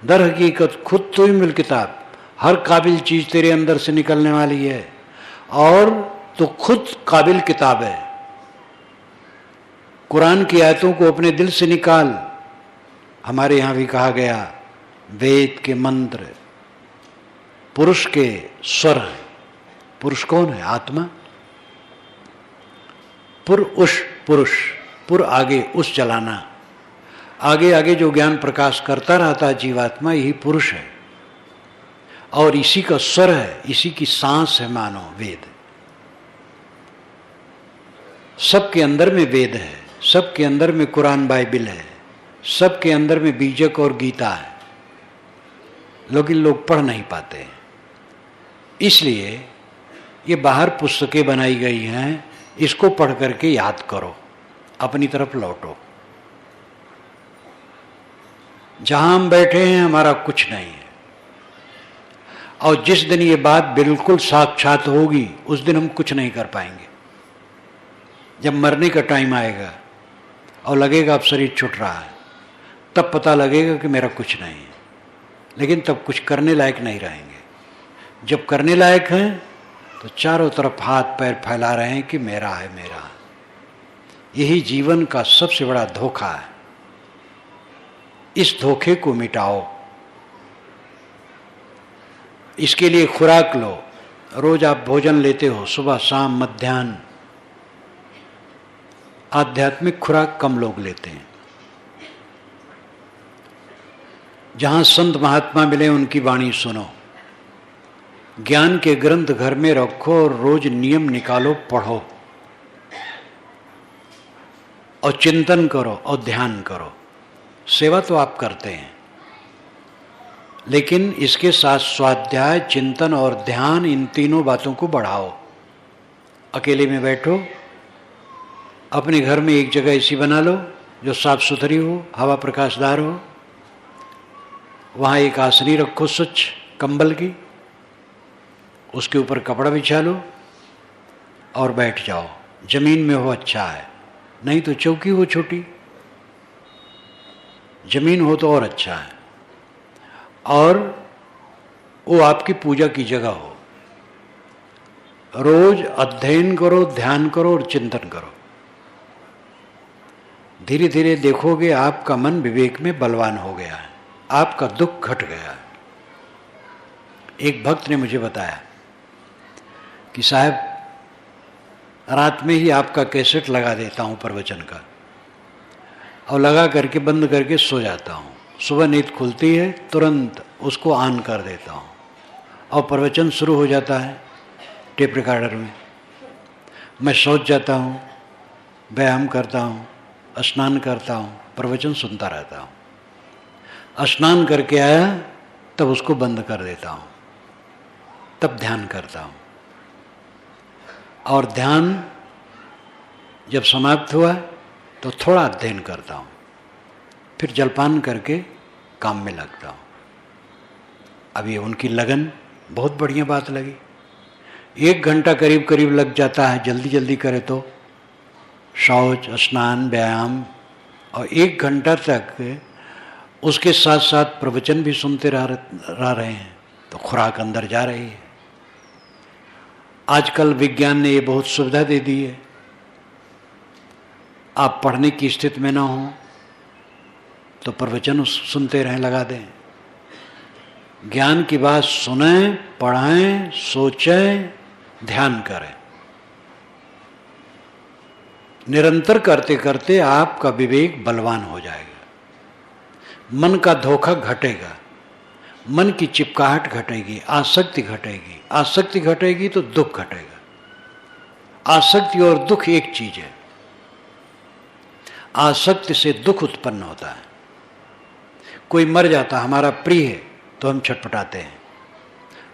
Speaker 1: दर हकीकत खुद तो ही मिल किताब, हर काबिल चीज तेरे अंदर से निकलने वाली है, और तो खुद काबिल किताब है। कुरान की आयतों को अपने दिल से निकाल। हमारे यहां भी कहा गया, वेद के मंत्र पुरुष के स्वर है। पुरुष कौन है? आत्मा। पुर उष, पुरुष, पुर आगे, उस चलाना, आगे आगे जो ज्ञान प्रकाश करता रहता है जीवात्मा, यही पुरुष है। और इसी का स्वर है, इसी की सांस है, मानो वेद। सबके अंदर में वेद है, सबके अंदर में कुरान बाइबिल है, सबके अंदर में बीजक और गीता है, लेकिन लोग पढ़ नहीं पाते। इसलिए ये बाहर पुस्तकें बनाई गई हैं, इसको पढ़ करके याद करो, अपनी तरफ लौटो। जहां हम बैठे हैं हमारा कुछ नहीं है, और जिस दिन ये बात बिल्कुल साक्षात होगी उस दिन हम कुछ नहीं कर पाएंगे। जब मरने का टाइम आएगा और लगेगा अब शरीर छूट रहा है, तब पता लगेगा कि मेरा कुछ नहीं है, लेकिन तब कुछ करने लायक नहीं रहेंगे। जब करने लायक हैं तो चारों तरफ हाथ पैर फैला रहे हैं कि मेरा है, मेरा है। यही जीवन का सबसे बड़ा धोखा है। इस धोखे को मिटाओ। इसके लिए खुराक लो। रोज आप भोजन लेते हो, सुबह शाम मध्याह्न। आध्यात्मिक खुराक कम लोग लेते हैं। जहां संत महात्मा मिले उनकी वाणी सुनो, ज्ञान के ग्रंथ घर में रखो और रोज नियम निकालो, पढ़ो और चिंतन करो और ध्यान करो। सेवा तो आप करते हैं, लेकिन इसके साथ स्वाध्याय, चिंतन और ध्यान, इन तीनों बातों को बढ़ाओ। अकेले में बैठो, अपने घर में एक जगह ऐसी बना लो जो साफ सुथरी हो, हवा प्रकाशदार हो। वहाँ एक आसनी रखो स्वच्छ कंबल की, उसके ऊपर कपड़ा बिछा लो और बैठ जाओ। जमीन में हो अच्छा है, नहीं तो चौकी हो छोटी, जमीन हो तो और अच्छा है। और वो आपकी पूजा की जगह हो। रोज अध्ययन करो, ध्यान करो और चिंतन करो। धीरे धीरे देखोगे आपका मन विवेक में बलवान हो गया है, आपका दुख घट गया है। एक भक्त ने मुझे बताया कि साहब रात में ही आपका कैसेट लगा देता हूँ प्रवचन का, और लगा करके बंद करके सो जाता हूँ। सुबह नींद खुलती है तुरंत उसको ऑन कर देता हूँ और प्रवचन शुरू हो जाता है टेप रिकॉर्डर में। मैं सोच जाता हूँ, व्यायाम करता हूँ, स्नान करता हूँ, प्रवचन सुनता रहता हूँ। स्नान करके आया तब उसको बंद कर देता हूँ, तब ध्यान करता हूँ। और ध्यान जब समाप्त हुआ तो थोड़ा अध्ययन करता हूँ, फिर जलपान करके काम में लगता हूँ। अब ये उनकी लगन बहुत बढ़िया बात लगी। 1 घंटा करीब करीब लग जाता है, जल्दी जल्दी करे तो शौच, स्नान, व्यायाम, और 1 घंटा तक उसके साथ साथ प्रवचन भी सुनते रह रहे हैं, तो खुराक अंदर जा रही है। आजकल विज्ञान ने ये बहुत सुविधा दे दी है, आप पढ़ने की स्थिति में ना हो तो प्रवचन सुनते रहें, लगा दें। ज्ञान की बात सुनें, पढ़ें, सोचें, ध्यान करें। निरंतर करते करते आपका विवेक बलवान हो जाएगा, मन का धोखा घटेगा, मन की चिपकाहट घटेगी, आसक्ति घटेगी। आसक्ति घटेगी तो दुख घटेगा। आसक्ति और दुख एक चीज है। आसक्ति से दुख उत्पन्न होता है। कोई मर जाता, हमारा प्रिय है तो हम छटपटाते हैं,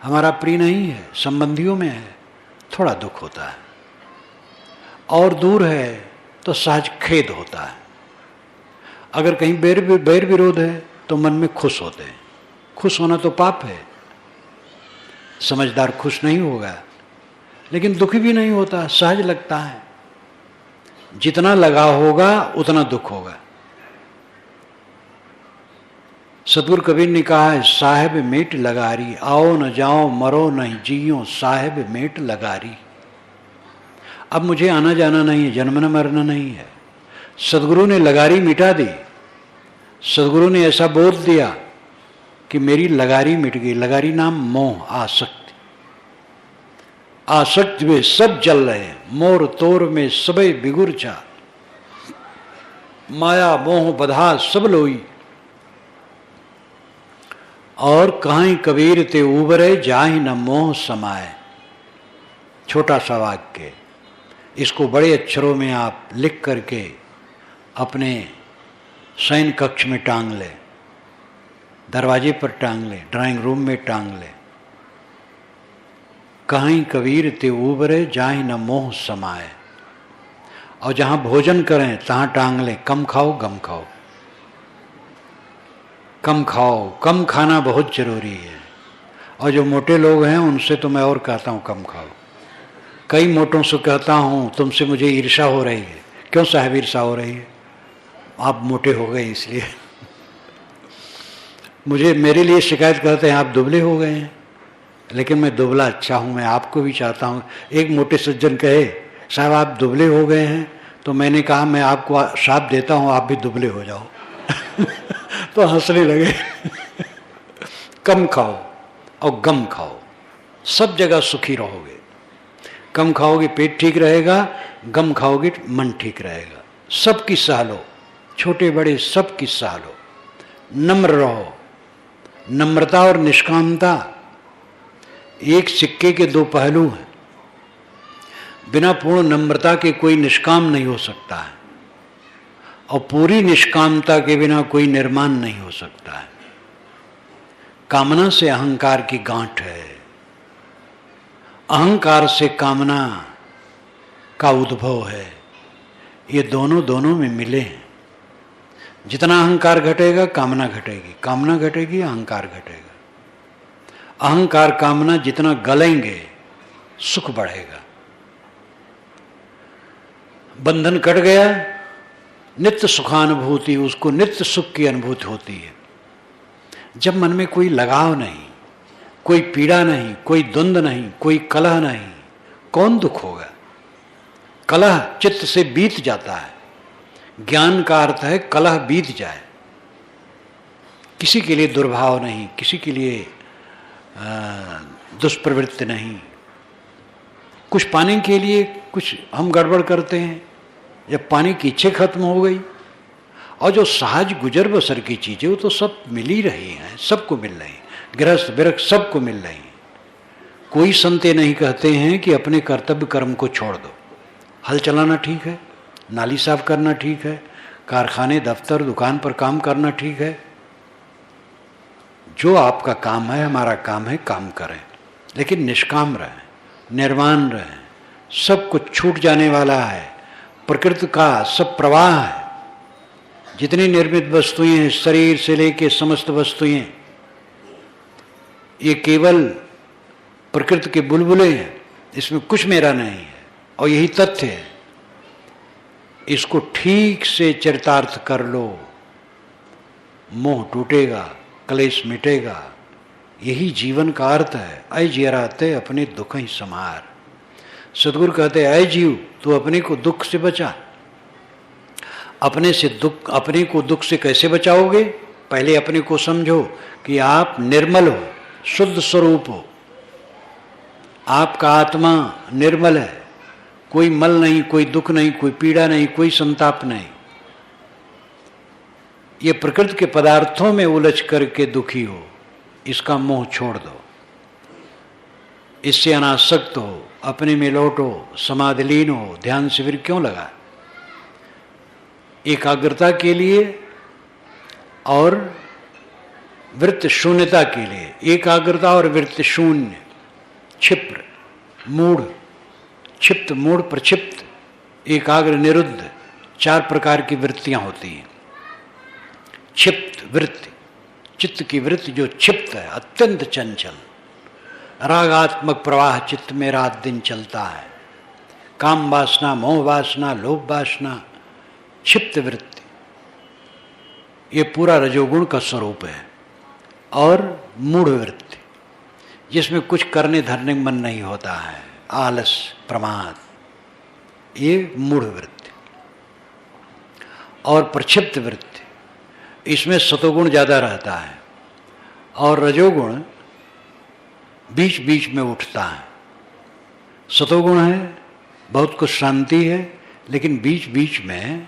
Speaker 1: हमारा प्रिय नहीं है, संबंधियों में है, थोड़ा दुख होता है। और दूर है तो सहज खेद होता है। अगर कहीं बैर विरोध है तो मन में खुश होते हैं। खुश होना तो पाप है, समझदार खुश नहीं होगा, लेकिन दुखी भी नहीं होता, सहज लगता है। जितना लगा होगा उतना दुख होगा। सतगुरु कबीर ने कहा है, साहेब मेट लगारी, आओ न जाओ मरो नहीं जियो, साहेब मेट लगारी। अब मुझे आना जाना नहीं है, जन्मना मरना नहीं है। सतगुरु ने लगारी मिटा दी। सतगुरु ने ऐसा बोध दिया कि मेरी लगारी मिट गई। लगारी नाम मोह, आसक्ति। आसक्ति में सब जल रहे हैं, मोर तोर में सबे बिगुर जा, माया मोह बधा सब लोई। और कहीं कबीर ते उबरे जाहि न मोह समाए। छोटा सा वाक्य, इसको बड़े अक्षरों में आप लिख करके अपने शयन कक्ष में टांग ले, दरवाजे पर टांग ले, ड्राइंग रूम में टांग ले। कहीं कबीर ते उबरे जाहि न मोह समाए। और जहां भोजन करें तहां टांग ले, कम खाओ गम खाओ। कम खाओ, कम खाना बहुत जरूरी है। और जो मोटे लोग हैं उनसे तो मैं और कहता हूं कम खाओ। कई मोटों से कहता हूं तुमसे मुझे ईर्ष्या हो रही है। क्यों साहब ईर्ष्या हो रही है? आप मोटे हो गए इसलिए। मेरे लिए शिकायत करते हैं आप दुबले हो गए हैं, लेकिन मैं दुबला अच्छा हूं, मैं आपको भी चाहता हूं। एक मोटे सज्जन कहे साहब आप दुबले हो गए हैं, तो मैंने कहा मैं आपको श्राप देता हूं, आप भी दुबले हो जाओ। तो हंसने लगे। कम खाओ और गम खाओ, सब जगह सुखी रहोगे। कम खाओगे पेट ठीक रहेगा, गम खाओगे मन ठीक रहेगा। सबकी सह लो, छोटे बड़े सबकी सह लो। नम्र रहो। नम्रता और निष्कामता एक सिक्के के 2 पहलू हैं। बिना पूर्ण नम्रता के कोई निष्काम नहीं हो सकता है, और पूरी निष्कामता के बिना कोई निर्माण नहीं हो सकता है। कामना से अहंकार की गांठ है, अहंकार से कामना का उद्भव है। ये दोनों में मिले हैं। जितना अहंकार घटेगा कामना घटेगी, कामना घटेगी अहंकार घटेगा। अहंकार कामना जितना गलेंगे सुख बढ़ेगा। बंधन कट गया, नित्य सुखानुभूति, उसको नित्य सुख की अनुभूति होती है। जब मन में कोई लगाव नहीं, कोई पीड़ा नहीं, कोई द्वंद्व नहीं, कोई कलह नहीं, कौन दुख होगा? कलह चित्त से बीत जाता है। ज्ञान का अर्थ है कलह बीत जाए, किसी के लिए दुर्भाव नहीं, किसी के लिए दुष्प्रवृत्ति नहीं। कुछ पाने के लिए कुछ हम गड़बड़ करते हैं, जब पाने की इच्छा खत्म हो गई, और जो सहज गुजर बसर की चीज़ें वो तो सब मिल ही रही हैं, सबको मिल रही, गृहस्थ विरक्त सबको मिल रही। कोई संत नहीं कहते हैं कि अपने कर्तव्य कर्म को छोड़ दो। हल चलाना ठीक है, नाली साफ करना ठीक है, कारखाने दफ्तर दुकान पर काम करना ठीक है, जो आपका काम है, हमारा काम है, काम करें, लेकिन निष्काम रहें, निर्वाण रहें। सब कुछ छूट जाने वाला है, प्रकृति का सब प्रवाह है। जितनी निर्मित वस्तुएं हैं, शरीर से लेकर समस्त वस्तुएं, ये केवल प्रकृति के बुलबुले हैं, इसमें कुछ मेरा नहीं है, और यही तथ्य है। इसको ठीक से चरितार्थ कर लो, मोह टूटेगा, क्लेश मिटेगा। यही जीवन का अर्थ है। ऐ जियराते अपने दुख ही समार। सदगुरु कहते ऐ जीव, तू अपने को दुख से बचा। अपने को दुख से कैसे बचाओगे? पहले अपने को समझो कि आप निर्मल हो, शुद्ध स्वरूप हो, आपका आत्मा निर्मल है, कोई मल नहीं, कोई दुख नहीं, कोई पीड़ा नहीं, कोई संताप नहीं। ये प्रकृति के पदार्थों में उलझ करके दुखी हो, इसका मोह छोड़ दो, इससे अनासक्त हो, अपने में लौटो, समाधिलीन हो। ध्यान शिविर क्यों लगा? एकाग्रता के लिए और वृत्त शून्यता के लिए। एकाग्रता और वृत्त शून्य, क्षिप्र मूढ़, क्षिप्त मूढ़ प्रक्षिप्त, एकाग्र निरुद्ध, 4 प्रकार की वृत्तियां होती हैं। क्षिप्त वृत्ति, चित्त की वृत्ति जो क्षिप्त है, अत्यंत चंचल, रागात्मक प्रवाह चित्त में रात दिन चलता है। काम वासना, मोह वासना, लोभ वासना, क्षिप्त वृत्ति, ये पूरा रजोगुण का स्वरूप है। और मूढ़ वृत्ति, जिसमें कुछ करने धरने मन नहीं होता है, आलस, प्रमाद, ये मूढ़ वृत्ति। और प्रक्षिप्त वृत्ति, इसमें सतोगुण ज़्यादा रहता है और रजोगुण बीच बीच में उठता है। सतोगुण है, बहुत कुछ शांति है, लेकिन बीच बीच में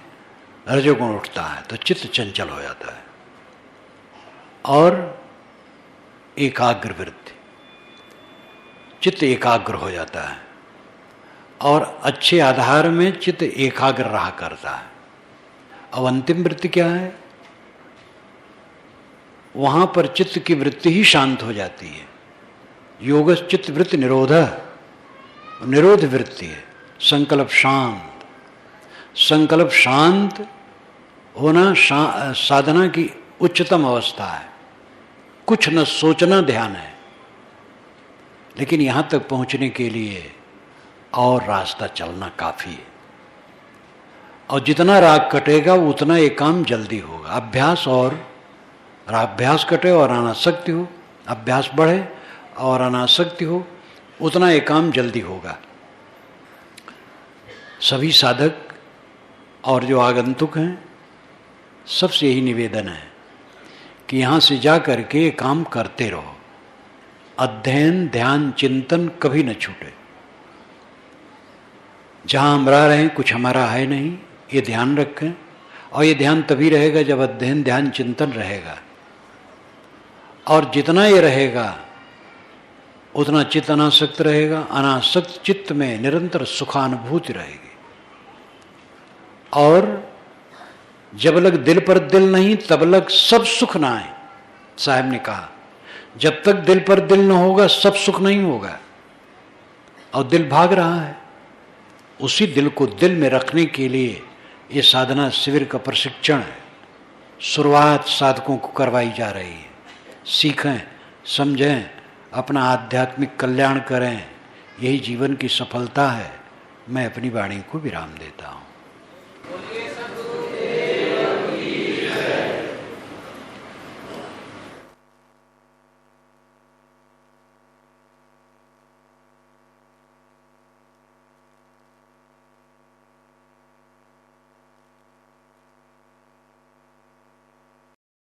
Speaker 1: रजोगुण उठता है तो चित्त चंचल हो जाता है। और एकाग्र वृत्ति, चित्त एकाग्र हो जाता है और अच्छे आधार में चित्त एकाग्र रहा करता है। अब अंतिम वृत्ति क्या है? वहां पर चित्त की वृत्ति ही शांत हो जाती है। योग चित्त वृत्ति निरोध वृत्ति है। संकल्प शांत, संकल्प शांत होना साधना की उच्चतम अवस्था है। कुछ न सोचना ध्यान है, लेकिन यहां तक पहुंचने के लिए और रास्ता चलना काफी है। और जितना राग कटेगा उतना ये काम जल्दी होगा। अभ्यास कटे और अनासक्ति हो, अभ्यास बढ़े और अनासक्ति हो, उतना ये काम जल्दी होगा। सभी साधक और जो आगंतुक हैं, सबसे यही निवेदन है कि यहाँ से जा कर के ये काम करते रहो। अध्ययन, ध्यान, चिंतन कभी न छूटे। जहाँ हम रह रहे हैं कुछ हमारा है नहीं, ये ध्यान रखें। और ये ध्यान तभी रहेगा जब अध्ययन, ध्यान, चिंतन रहेगा। और जितना ये रहेगा उतना चित्त अनासक्त रहेगा। अनासक्त चित्त में निरंतर सुखानुभूति रहेगी। और जब लग दिल पर दिल नहीं तब लग सब सुख ना आए। साहब ने कहा जब तक दिल पर दिल न होगा सब सुख नहीं होगा। और दिल भाग रहा है, उसी दिल को दिल में रखने के लिए ये साधना शिविर का प्रशिक्षण है। शुरुआत साधकों को करवाई जा रही है। सीखें, समझें, अपना आध्यात्मिक कल्याण करें। यही जीवन की सफलता है। मैं अपनी वाणी को विराम देता हूँ।